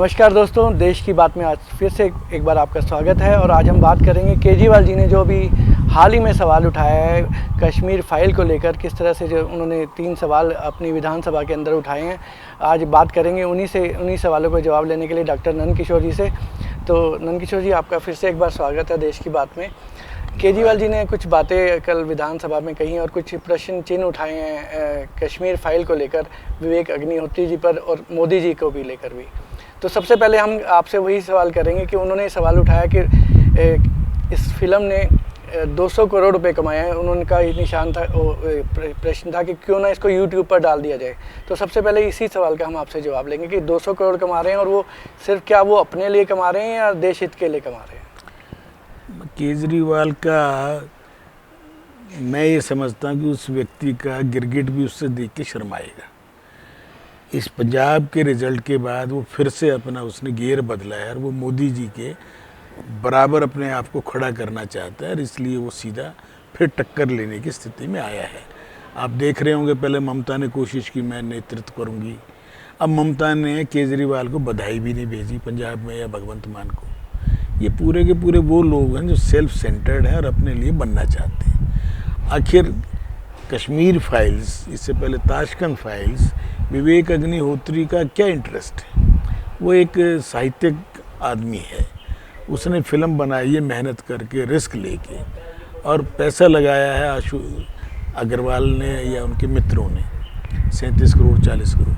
नमस्कार दोस्तों, देश की बात में आज फिर से एक बार आपका स्वागत है। और आज हम बात करेंगे केजरीवाल जी ने जो अभी हाल ही में सवाल उठाया है कश्मीर फाइल को लेकर। किस तरह से जो उन्होंने 3 सवाल अपनी विधानसभा के अंदर उठाए हैं, आज बात करेंगे उन्हीं सवालों को जवाब लेने के लिए डॉक्टर नंद किशोर जी से। तो नंद किशोर जी, आपका फिर से एक बार स्वागत है देश की बात में। केजरीवाल जी ने कुछ बातें कल विधानसभा में कही और कुछ प्रश्न चिन्ह उठाए हैं कश्मीर फाइल को लेकर, विवेक अग्निहोत्री जी पर और मोदी जी को भी लेकर भी। तो सबसे पहले हम आपसे वही सवाल करेंगे कि उन्होंने सवाल उठाया कि इस फिल्म ने 200 करोड़ रुपए कमाए हैं। उनका निशान था, प्रश्न था कि क्यों ना इसको यूट्यूब पर डाल दिया जाए। तो सबसे पहले इसी सवाल का हम आपसे जवाब लेंगे कि 200 करोड़ कमा रहे हैं और वो सिर्फ क्या वो अपने लिए कमा रहे हैं या देश हित के लिए कमा रहे हैं? केजरीवाल का मैं ये समझता हूँ कि उस व्यक्ति का गिरगिट भी उससे देख के शर्माएगा। इस पंजाब के रिजल्ट के बाद वो फिर से अपना उसने गियर बदला है और वो मोदी जी के बराबर अपने आप को खड़ा करना चाहता है और इसलिए वो सीधा फिर टक्कर लेने की स्थिति में आया है। आप देख रहे होंगे, पहले ममता ने कोशिश की मैं नेतृत्व करूंगी, अब ममता ने केजरीवाल को बधाई भी नहीं भेजी पंजाब में या भगवंत मान को। ये पूरे के पूरे वो लोग हैं जो सेल्फ सेंटर्ड हैं और अपने लिए बनना चाहते हैं। आखिर कश्मीर फाइल्स, इससे पहले ताशकंद फाइल्स, विवेक अग्निहोत्री का क्या इंटरेस्ट है? वो एक साहित्यिक आदमी है, उसने फिल्म बनाई है मेहनत करके, रिस्क लेके, और पैसा लगाया है आशु अग्रवाल ने या उनके मित्रों ने 37 करोड़ 40 करोड़।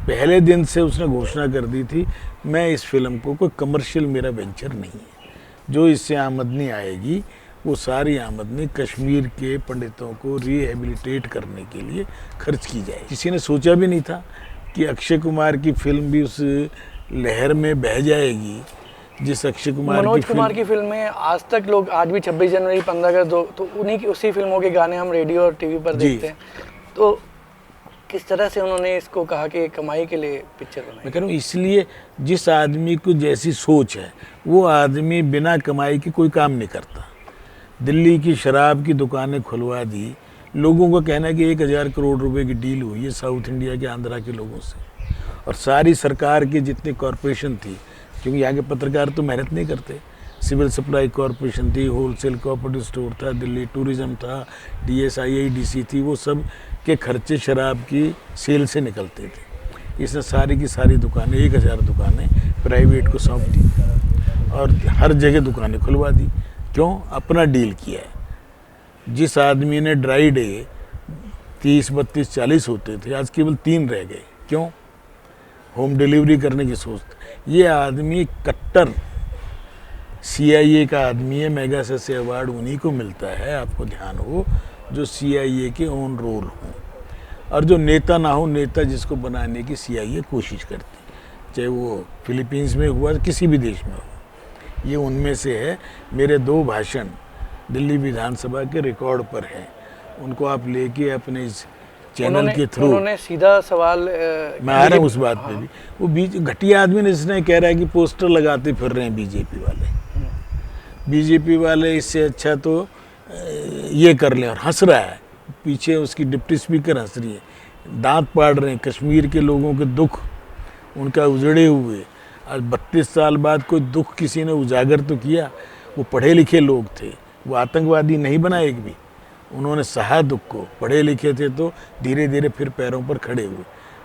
पहले दिन से उसने घोषणा कर दी थी मैं इस फिल्म को कोई कमर्शियल मेरा वेंचर नहीं है, जो इससे आमदनी आएगी वो सारी आमदनी कश्मीर के पंडितों को रिहेबिलिटेट करने के लिए खर्च की जाए। किसी ने सोचा भी नहीं था कि अक्षय कुमार की फिल्म भी उस लहर में बह जाएगी जिस अक्षय कुमार मनोज कुमार की फिल्म में आज तक लोग, आज भी 26 जनवरी 15 अगस्त, तो उन्हीं की उसी फिल्मों के गाने हम रेडियो और टीवी पर देखते हैं। तो किस तरह से उन्होंने इसको कहा कि कमाई के लिए पिक्चर बनाई? मैं कह रहा हूँ इसलिए जिस आदमी को जैसी सोच है वो आदमी बिना कमाई के कोई काम नहीं करता। दिल्ली की शराब की दुकानें खुलवा दी, लोगों का कहना है कि 1000 करोड़ रुपए की डील हुई है साउथ इंडिया के, आंध्रा के लोगों से। और सारी सरकार की जितनी कॉरपोरेशन थी, क्योंकि यहाँ के पत्रकार तो मेहनत नहीं करते, सिविल सप्लाई कॉरपोरेशन थी, होलसेल कोऑपरेटिव स्टोर था, दिल्ली टूरिज्म था, DSIIDC थी, वो सब के खर्चे शराब की सेल से निकलते थे। इसने सारी की सारी दुकानें, 1000 दुकानें प्राइवेट को सौंप दी और हर जगह दुकानें खुलवा दी। क्यों? अपना डील किया है। जिस आदमी ने ड्राई डे 30, 32, 40 होते थे, आज केवल 3 रह गए। क्यों? होम डिलीवरी करने की सोच। ये आदमी कट्टर CIA का आदमी है। मैग्सेसे अवार्ड उन्हीं को मिलता है, आपको ध्यान हो, जो CIA के ऑन रोल हों, और जो नेता ना हो, नेता जिसको बनाने की CIA कोशिश करती, चाहे वो फिलीपींस में हुआ, किसी भी देश में हो। ये उनमें से है। मेरे 2 भाषण दिल्ली विधानसभा के रिकॉर्ड पर हैं, उनको आप लेके अपने इस चैनल के थ्रू। उन्होंने सीधा सवाल, मैं आ रहा हूँ उस बात पे भी। वो घटिया आदमी ने इसने कह रहा है कि पोस्टर लगाते फिर रहे हैं बीजेपी वाले। बीजेपी वाले इससे अच्छा तो ये कर लें, और हंस रहा है पीछे उसकी डिप्टी स्पीकर हंस रही है, दांत पाड़ रहे हैं। कश्मीर के लोगों के दुख उनका उजड़े हुए, आज 32 साल बाद कोई दुख किसी ने उजागर तो किया। वो पढ़े लिखे लोग थे, वो आतंकवादी नहीं बना एक भी, उन्होंने सहा दुख को, पढ़े लिखे थे तो धीरे धीरे फिर पैरों पर खड़े हुए।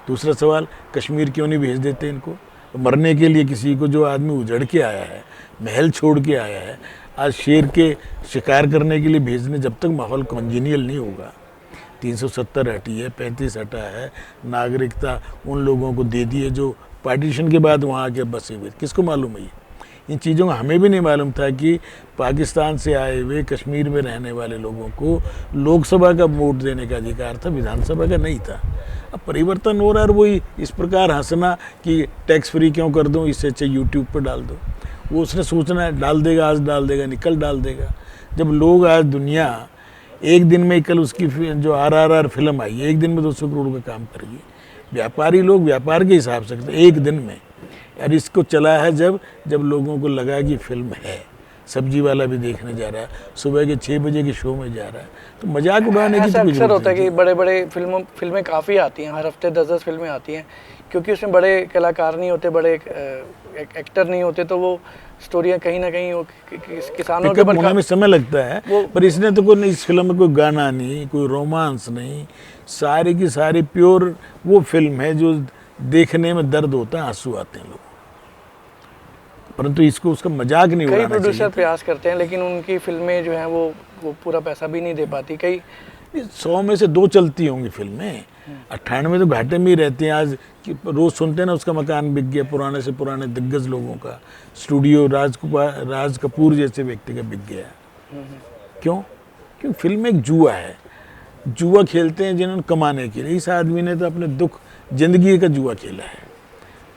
दूसरा सवाल, कश्मीर क्यों नहीं भेज देते इनको मरने के लिए? किसी को जो आदमी उजड़ के आया है, महल छोड़ के आया है, आज शेर के शिकार करने के लिए भेजने, जब तक माहौल कंजीनियल नहीं होगा। 370 हटी है, 35 हटा है, नागरिकता उन लोगों को दे दी है जो पार्टीशन के बाद वहाँ आके बसे हुए। किसको मालूम है? इन चीज़ों का हमें भी नहीं मालूम था कि पाकिस्तान से आए हुए कश्मीर में रहने वाले लोगों को लोकसभा का वोट देने का अधिकार था, विधानसभा का नहीं था। अब परिवर्तन हो रहा है और वही इस प्रकार हंसना कि टैक्स फ्री क्यों कर दूँ, इससे अच्छा यूट्यूब पर डाल दो। वो उसने सोचना है डाल देगा, आज डाल देगा, निकल डाल देगा। जब लोग, आज दुनिया एक दिन में, कल उसकी जो RRR फिल्म आई, एक दिन में 200 करोड़ का काम कर गई। व्यापारी लोग व्यापार के हिसाब से एक दिन में, और इसको चला है जब लोगों को लगा कि फिल्म है, सब्जी वाला भी देखने जा रहा है, सुबह के 6 बजे के शो में जा रहा है। तो मजाक उड़ाने की ऐसा तो कुछ अक्सर जरूरत होता है नहीं। कि बड़े बड़े फिल्में काफ़ी आती हैं, हर हफ्ते 10-10 फिल्में आती हैं, क्योंकि उसमें बड़े कलाकार नहीं होते, बड़े एक्टर नहीं होते, तो वो स्टोरियाँ कहीं ना कहीं वो किसानों के पिकअप ऊपर होने में समय लगता है, वो- पर इसने तो कोई इस फिल्म में कोई गाना नहीं, कोई रोमांस नहीं, सारी की सारी प्योर वो फिल्म है जो देखने में दर्द होता है, आंसू आते हैं लोग, परंतु इसको उसका मजाक नहीं कई उड़ाना प्रोड्यूसर चाहिए। प्रयास करते हैं, लेकिन उनकी फिल्में जो हैं वो पूरा पैसा भी नहीं दे पाती। कई 100 में से 2 चलती होंगी फिल्में, 98 तो घाटे में ही रहते हैं। आज रोज सुनते हैं ना उसका मकान बिक गया, पुराने से पुराने दिग्गज लोगों का स्टूडियो राज कपूर जैसे व्यक्ति का बिक गया। क्यों? क्योंकि फिल्म एक जुआ है, जुआ खेलते हैं जिन्होंने कमाने के लिए। इस आदमी ने तो अपने दुख जिंदगी का जुआ खेला है,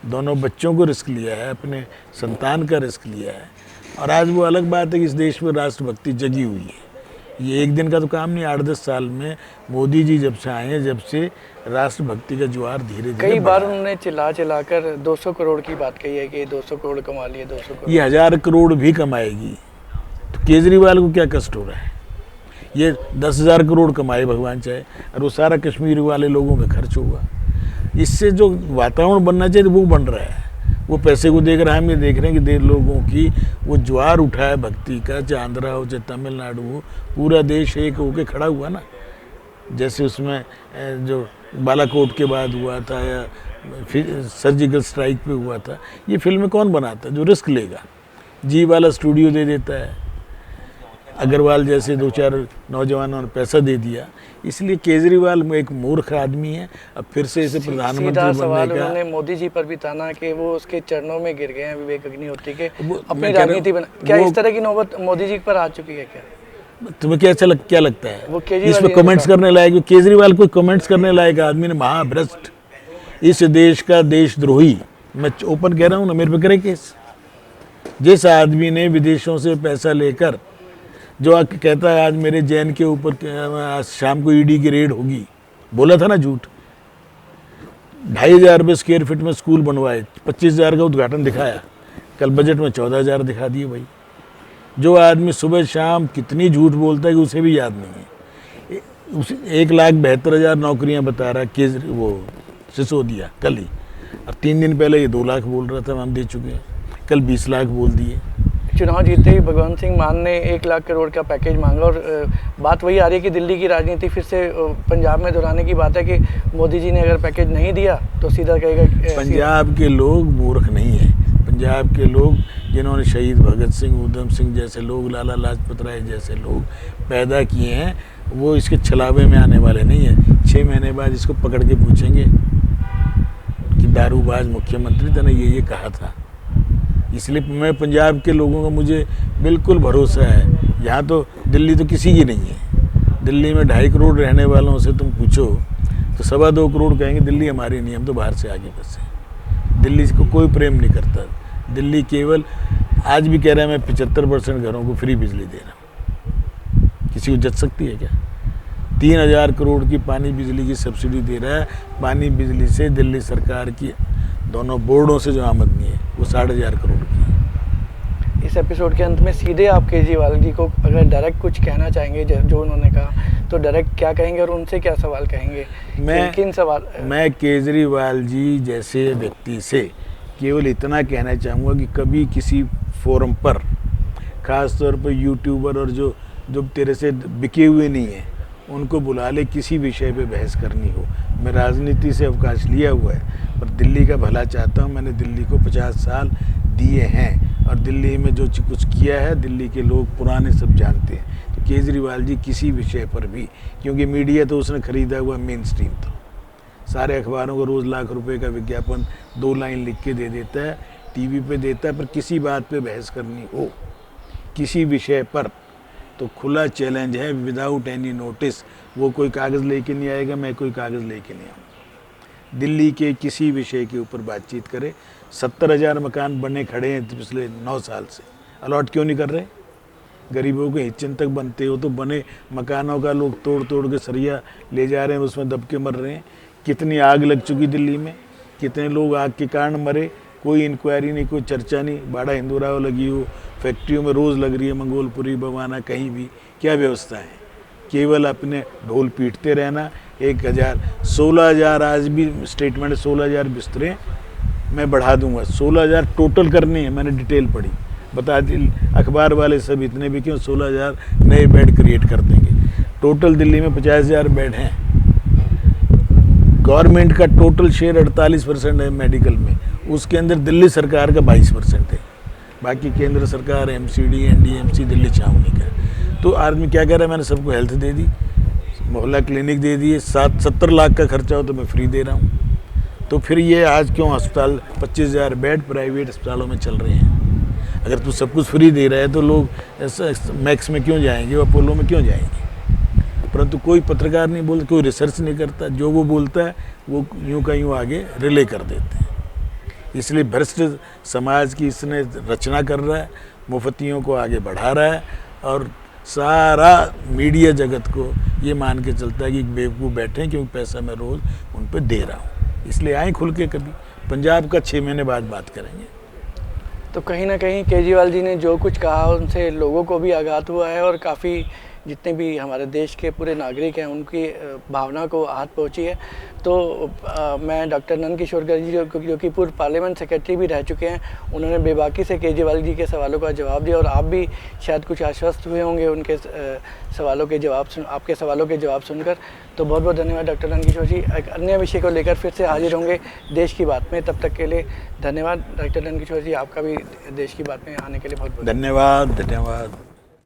दोनों बच्चों को रिस्क लिया है, अपने संतान का रिस्क लिया है, और आज वो अलग बात है कि इस देश में राष्ट्रभक्ति जगी हुई है। ये एक दिन का तो काम नहीं, 8-10 साल में मोदी जी जब से आए हैं, जब से राष्ट्रभक्ति का जुआर धीरे धीरे कई बार उन्होंने चिल्ला कर 200 करोड़ की बात कही है कि 200 करोड़ कमा लिए, 200 करोड़। ये 1000 करोड़ भी कमाएगी तो केजरीवाल को क्या कष्ट हो रहा है? ये 10,000 करोड़ कमाए भगवान चाहे, और वो सारा कश्मीर वाले लोगों पे खर्च होगा। इससे जो वातावरण बनना चाहिए वो बन रहा है। वो पैसे को देख रहा है, हम ये देख रहे हैं कि लोगों की वो ज्वार उठा है भक्ति का, चाहे आंध्रा हो चाहे तमिलनाडु हो, पूरा देश एक होके खड़ा हुआ ना। जैसे उसमें जो बालाकोट के बाद हुआ था, या फिर सर्जिकल स्ट्राइक पे हुआ था। ये फिल्में कौन बनाता है? जो रिस्क लेगा। जी वाला स्टूडियो दे देता है, अग्रवाल जैसे 2-4 नौजवानों ने पैसा दे दिया। इसलिए केजरीवाल एक मूर्ख आदमी है। अब फिर से इसे सीधा प्रधानमंत्री सवाल बनने का उन्होंने मोदी जी पर भी ताना कि वो उसके चरणों में गिर गए हैं विवेक अग्निहोत्री के, अपनी मैं कह रहा हूं, राजनीति बना। क्या वो- इस तरह की नौबत मोदी जी पर आ चुकी है क्या? तुम्हें क्या लगता है वो केजरीवाल इसमें जी ने कमेंट्स करने लायक? केजरीवाल कोई कमेंट्स करने लायक आदमी ने, महाभ्रष्ट, इस देश का देशद्रोही। मैं ओपन कह रहा हूँ ना, मेरे पे करे केस। जिस आदमी ने विदेशों से पैसा लेकर, जो आके कहता है आज मेरे जैन के ऊपर आज शाम को ईडी की रेड होगी, बोला था ना झूठ। 2,500 रुपये स्क्वायर फीट में स्कूल बनवाए, 25,000 का उद्घाटन दिखाया, कल बजट में 14,000 दिखा दिए भाई। जो आदमी सुबह शाम कितनी झूठ बोलता है कि उसे भी याद नहीं है। उसे 1,72,000 नौकरियां बता रहा है वो सिसोदिया कल ही, और 3 दिन पहले ये 2 लाख बोल रहा था, हम दे चुके हैं, कल 20 लाख बोल दिए। चुनाव जीतते ही भगवंत सिंह मान ने 1 लाख करोड़ का पैकेज मांगा, और बात वही आ रही है कि दिल्ली की राजनीति फिर से पंजाब में दोहराने की बात है कि मोदी जी ने अगर पैकेज नहीं दिया तो सीधा कहेगा। पंजाब के लोग मूर्ख नहीं है। पंजाब के लोग जिन्होंने शहीद भगत सिंह, उधम सिंह जैसे लोग, लाला लाजपत राय जैसे लोग पैदा किए हैं, वो इसके छलावे में आने वाले नहीं है। 6 महीने बाद इसको पकड़ के पूछेंगे कि दारूबाज मुख्यमंत्री था ना, ये कहा था। इसलिए मैं पंजाब के लोगों का मुझे बिल्कुल भरोसा है। यहाँ तो दिल्ली तो किसी की नहीं है। दिल्ली में 2.5 करोड़ रहने वालों से तुम पूछो तो 2.25 करोड़ कहेंगे दिल्ली हमारी नहीं, हम तो बाहर से आगे बसे। दिल्ली को कोई प्रेम नहीं करता। दिल्ली केवल आज भी कह रहा है मैं 75% घरों को फ्री बिजली दे रहा हूँ। किसी को जच सकती है क्या? 3,000 करोड़ की पानी बिजली की सब्सिडी दे रहा है। पानी बिजली से दिल्ली सरकार की दोनों बोर्डों से जो आमदनी है वो 4,500 करोड़ की है। इस एपिसोड के अंत में सीधे आप केजरीवाल जी को अगर डायरेक्ट कुछ कहना चाहेंगे, जो उन्होंने कहा, तो डायरेक्ट क्या कहेंगे और उनसे क्या सवाल कहेंगे? किन सवाल? मैं केजरीवाल जी जैसे व्यक्ति से केवल इतना कहना चाहूँगा कि कभी किसी फोरम पर, ख़ास तौर पर यूट्यूबर और जो तेरे से बिके हुए नहीं है, उनको बुला ले, किसी विषय पे बहस करनी हो। मैं राजनीति से अवकाश लिया हुआ है, पर दिल्ली का भला चाहता हूँ। मैंने दिल्ली को 50 साल दिए हैं, और दिल्ली में जो कुछ किया है दिल्ली के लोग पुराने सब जानते हैं। तो केजरीवाल जी किसी विषय पर भी, क्योंकि मीडिया तो उसने खरीदा हुआ मेन स्ट्रीम, तो सारे अखबारों को रोज़ लाख रुपए का विज्ञापन 2 लाइन लिख के दे देता है, टीवी पे देता है। पर किसी बात पे बहस करनी हो, किसी विषय पर, तो खुला चैलेंज है, विदाउट एनी नोटिस। वो कोई कागज़ लेके नहीं आएगा, मैं कोई कागज़ लेके नहीं आऊँगा। दिल्ली के किसी विषय के ऊपर बातचीत करे। 70,000 मकान बने खड़े हैं पिछले 9 साल से, अलॉट क्यों नहीं कर रहे? गरीबों के हित चिंतक बनते हो तो बने मकानों का लोग तोड़ के सरिया ले जा रहे हैं, उसमें दब के मर रहे हैं। कितनी आग लग चुकी दिल्ली में, कितने लोग आग के कारण मरे, कोई इंक्वायरी नहीं, कोई चर्चा नहीं। बाड़ा हिंदुराव लगी हो, फैक्ट्रियों में रोज़ लग रही है, मंगोलपुरी, बवाना, कहीं भी क्या व्यवस्था है? केवल अपने ढोल पीटते रहना। 1000 16,000 आज भी स्टेटमेंट 16,000 बिस्तरें मैं बढ़ा दूंगा। 16,000 टोटल करने हैं, मैंने डिटेल पढ़ी, बता दी अखबार वाले सब, इतने भी क्यों 16,000 नए बेड क्रिएट कर देंगे। टोटल दिल्ली में 50,000 बेड हैं। गवर्नमेंट का टोटल शेयर 48% है मेडिकल में, उसके अंदर दिल्ली सरकार का 22% है, बाकी केंद्र सरकार, MCD, NDMC, दिल्ली छावनी का। तो आदमी क्या कह रहा है, मैंने सबको हेल्थ दे दी, मोहल्ला क्लिनिक दे दिए, 70 लाख का खर्चा हो तो मैं फ्री दे रहा हूँ। तो फिर ये आज क्यों अस्पताल 25,000 बेड प्राइवेट अस्पतालों में चल रहे हैं? अगर तू सब कुछ फ्री दे रहा है तो लोग मैक्स में क्यों जाएंगे, अपोलो में क्यों जाएंगे? परंतु कोई पत्रकार नहीं बोलता, कोई रिसर्च नहीं करता, जो वो बोलता है वो यूं का यूं आगे रिले कर देते हैं। इसलिए भ्रष्ट समाज की इसने रचना कर रहा है, मुफ्तियों को आगे बढ़ा रहा है और सारा मीडिया जगत को ये मान के चलता है कि बेवकूफ़ बैठे हैं क्योंकि पैसा मैं रोज़ उन पर दे रहा हूँ। इसलिए आए खुल के, कभी पंजाब का 6 महीने बाद बात करेंगे। तो कहीं ना कहीं केजरीवाल जी ने जो कुछ कहा उनसे लोगों को भी आघात हुआ है और काफ़ी जितने भी हमारे देश के पूरे नागरिक हैं उनकी भावना को आहत पहुंची है। तो मैं डॉक्टर नंद किशोर गर्ग जी जो कि पूर्व पार्लियामेंट सेक्रेटरी भी रह चुके हैं, उन्होंने बेबाकी से केजरीवाल जी के सवालों का जवाब दिया और आप भी शायद कुछ आश्वस्त हुए होंगे उनके सवालों के जवाब आपके सवालों के जवाब सुनकर। तो बहुत बहुत धन्यवाद डॉक्टर नंद किशोर जी। एक अन्य विषय को लेकर फिर से हाजिर होंगे देश की बात में, तब तक के लिए धन्यवाद डॉक्टर नंद किशोर जी। आपका भी देश की बात में आने के लिए बहुत बहुत धन्यवाद।